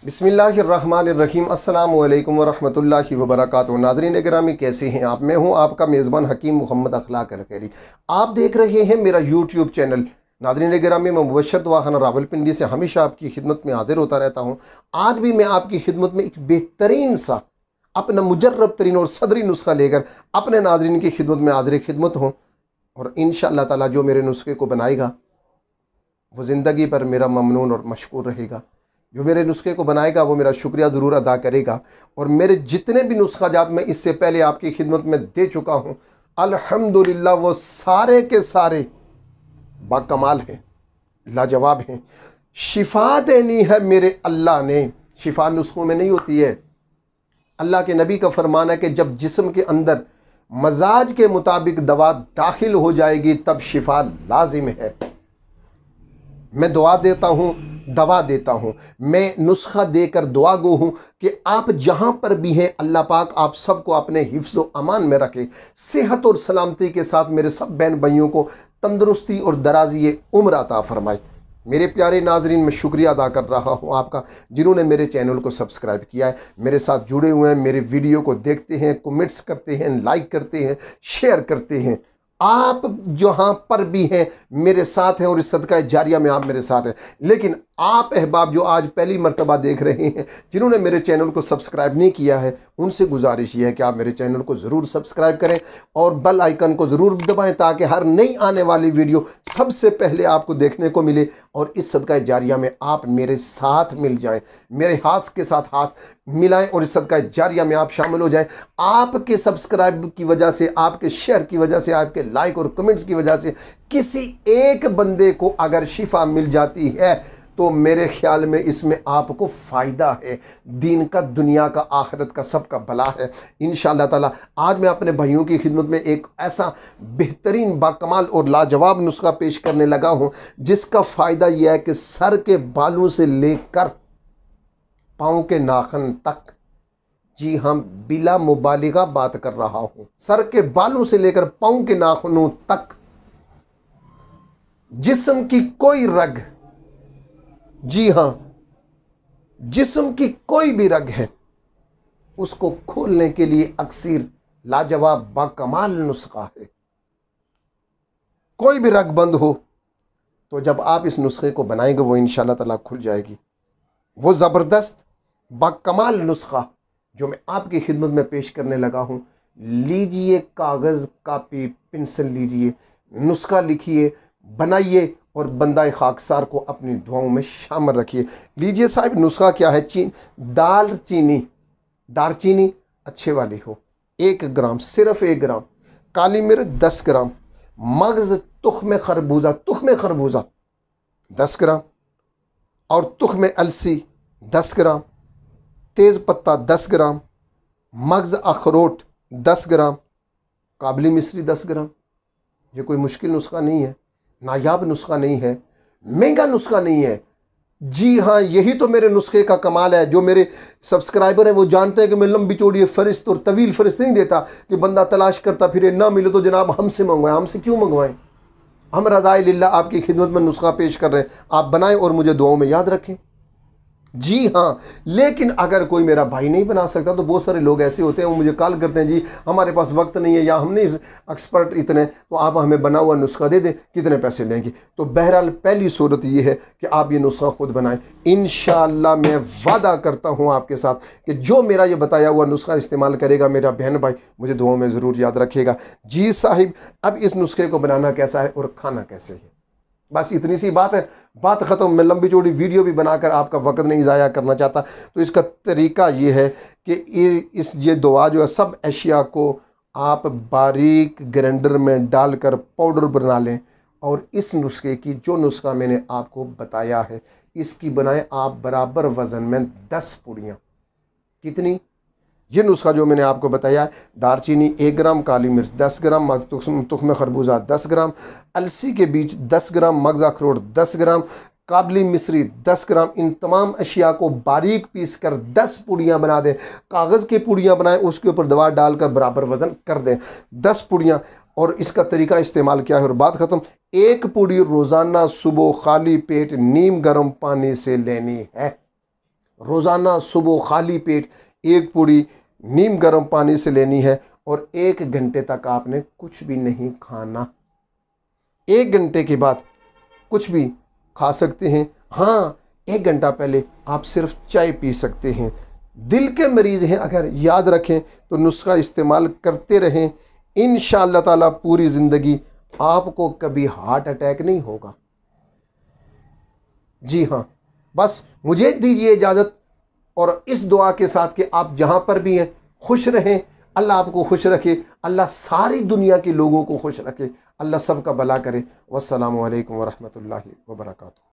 बिस्मिल्लाहिर्रहमानिर्रहीम अस्सलामु अलैकुम वरहमतुल्लाहि वबरकातुहू। नाज़रीन गिरामी, कैसे हैं आप? मैं हूं आपका मेज़बान हकीम मोहम्मद अखलाक अलखैरी। आप देख रहे हैं मेरा यूट्यूब चैनल। नाज़रीन गिरामी, मैं मुबशर दुआखाना रावलपिंडी से हमेशा आपकी खिदमत में हाजिर होता रहता हूं। आज भी मैं आपकी खिदमत में एक बेहतरीन सा अपना मुजर्रब तरीन और सदरी नुस्खा लेकर अपने नाज़रीन की खिदमत में हाजिर खिदमत हूँ। और इंशाअल्लाह ताला जो मेरे नुस्खे को बनाएगा वो ज़िंदगी पर मेरा ममनून और मशकूर रहेगा। जो मेरे नुस्खे को बनाएगा वो मेरा शुक्रिया ज़रूर अदा करेगा। और मेरे जितने भी नुस्खा जात मैं इससे पहले आपकी खिदमत में दे चुका हूँ, अल्हम्दुलिल्लाह वो सारे के सारे बाकमाल हैं, लाजवाब हैं। शिफा देनी है मेरे अल्लाह ने। शिफा नुस्खों में नहीं होती है। अल्लाह के नबी का फरमान है कि जब जिस्म के अंदर मजाज के मुताबिक दवा दाखिल हो जाएगी तब शिफा लाजिम है। मैं दुआ देता हूँ, दवा देता हूँ, मैं नुस्खा देकर दुआ गो हूँ कि आप जहाँ पर भी हैं अल्लाह पाक आप सबको अपने हिफ्ज़ व अमान में रखे। सेहत और सलामती के साथ मेरे सब बहन भाइयों को तंदुरुस्ती और दराज़ी उम्र अता फरमाए। मेरे प्यारे नाजरीन, मैं शुक्रिया अदा कर रहा हूँ आपका, जिन्होंने मेरे चैनल को सब्सक्राइब किया है, मेरे साथ जुड़े हुए हैं, मेरे वीडियो को देखते हैं, कमेंट्स करते हैं, लाइक करते हैं, शेयर करते हैं। आप जहाँ पर भी हैं मेरे साथ हैं और इस सदका जारिया में आप मेरे साथ हैं। लेकिन आप अहबाब जो आज पहली मर्तबा देख रहे हैं, जिन्होंने मेरे चैनल को सब्सक्राइब नहीं किया है, उनसे गुजारिश ये है कि आप मेरे चैनल को ज़रूर सब्सक्राइब करें और बेल आइकन को ज़रूर दबाएं ताकि हर नई आने वाली वीडियो सबसे पहले आपको देखने को मिले और इस सदका जारिया में आप मेरे साथ मिल जाएं, मेरे हाथ के साथ हाथ मिलाएं और इस सदका जारिया में आप शामिल हो जाएं। आपके सब्सक्राइब की वजह से, आपके शेयर की वजह से, आपके लाइक और कमेंट्स की वजह से किसी एक बंदे को अगर शिफा मिल जाती है तो मेरे ख्याल में इसमें आपको फ़ायदा है। दीन का, दुनिया का, आखिरत का, सबका भला है इंशाअल्लाह ताला। आज मैं अपने भाइयों की खिदमत में एक ऐसा बेहतरीन, बाकमाल और लाजवाब नुस्खा पेश करने लगा हूँ जिसका फ़ायदा यह है कि सर के बालों से लेकर पाँव के नाखून तक, जी हाँ, बिला मुबालिगा बात कर रहा हूँ, सर के बालों से लेकर पाँव के नाखूनों तक जिस्म की कोई रग, जी हाँ, जिस्म की कोई भी रग है उसको खोलने के लिए अक्सर लाजवाब बाकमाल नुस्खा है। कोई भी रग बंद हो तो जब आप इस नुस्खे को बनाएंगे वो इंशाअल्लाह ताला खुल जाएगी। वो ज़बरदस्त बाकमाल नुस्खा जो मैं आपकी खिदमत में पेश करने लगा हूँ। लीजिए कागज़, कापी, पेंसिल लीजिए, नुस्खा लिखिए, बनाइए और बंदाए खाकसार को अपनी दुआओं में शामिल रखिए। लीजिए साहब, नुस्खा क्या है? दालचीनी अच्छे वाली हो 1 ग्राम, सिर्फ 1 ग्राम, काली मिर्च 10 ग्राम, मगज़ तुख्म खरबूजा 10 ग्राम और तुख्म अलसी 10 ग्राम, तेज़ पत्ता 10 ग्राम, मगज़ अखरोट 10 ग्राम, काबली मिश्री 10 ग्राम। ये कोई मुश्किल नुस्खा नहीं है, नायाब नुस्खा नहीं है, महंगा नुस्खा नहीं है। जी हाँ, यही तो मेरे नुस्खे का कमाल है। जो मेरे सब्सक्राइबर हैं वो जानते हैं कि मैं लंबी चौड़ी फ़रिस्त और तवील फ़रिस्त नहीं देता कि बंदा तलाश करता फिर ना मिले तो जनाब हमसे मंगवाएं। हमसे क्यों मंगवाएं? हम रज़ाए लिल्लाह आपकी खिदमत में नुस्खा पेश कर रहे हैं, आप बनाएं और मुझे दुआओं में याद रखें। जी हाँ, लेकिन अगर कोई मेरा भाई नहीं बना सकता तो बहुत सारे लोग ऐसे होते हैं, वो मुझे कॉल करते हैं, जी हमारे पास वक्त नहीं है या हम नहीं एक्सपर्ट इतने, तो आप हमें बना हुआ नुस्खा दे दें, कितने पैसे लेंगे? तो बहरहाल पहली सूरत ये है कि आप ये नुस्खा खुद बनाएं। इंशाअल्लाह मैं वादा करता हूँ आपके साथ कि जो मेरा ये बताया हुआ नुस्खा इस्तेमाल करेगा मेरा बहन भाई, मुझे दुआओं में ज़रूर याद रखेगा। जी साहिब, अब इस नुस्खे को बनाना कैसा है और खाना कैसे है, बस इतनी सी बात है, बात ख़त्म। मैं लंबी चौड़ी वीडियो भी बनाकर आपका वक्त नहीं ज़ाया करना चाहता। तो इसका तरीका ये है कि ये दवा जो है, सब अशिया को आप बारीक ग्राइंडर में डालकर पाउडर बना लें और इस नुस्खे की, जो नुस्खा मैंने आपको बताया है, इसकी बनाएं आप बराबर वज़न में 10 पूड़ियाँ। कितनी? ये नुस्खा जो मैंने आपको बताया है, दालचीनी 1 ग्राम, काली मिर्च 10 ग्राम, तुख्म खरबूजा 10 ग्राम, अलसी के बीज 10 ग्राम, मगज़ अखरोट 10 ग्राम, काबली मिश्री 10 ग्राम। इन तमाम अशिया को बारीक पीस कर 10 पूड़ियाँ बना दें। कागज़ की पूड़ियाँ बनाएं, उसके ऊपर दवा डालकर बराबर वज़न कर दें 10 पूड़ियाँ। और इसका तरीका इस्तेमाल क्या है और बात ख़त्म। 1 पूड़ी रोज़ाना सुबह खाली पेट नीम गर्म पानी से लेनी है। रोज़ाना सुबह खाली पेट एक पूड़ी नीम गर्म पानी से लेनी है और 1 घंटे तक आपने कुछ भी नहीं खाना। 1 घंटे के बाद कुछ भी खा सकते हैं। हाँ, 1 घंटा पहले आप सिर्फ चाय पी सकते हैं। दिल के मरीज़ हैं, अगर याद रखें तो नुस्खा इस्तेमाल करते रहें, इंशाअल्लाह ताला पूरी ज़िंदगी आपको कभी हार्ट अटैक नहीं होगा। जी हाँ, बस मुझे दीजिए इजाज़त और इस दुआ के साथ कि आप जहाँ पर भी हैं खुश रहें, अल्लाह आपको खुश रखे, अल्लाह सारी दुनिया के लोगों को खुश रखे, अल्लाह सबका भला करे। वस्सलामु अलैकुम वरहमतुल्लाहि वबरकातुहू।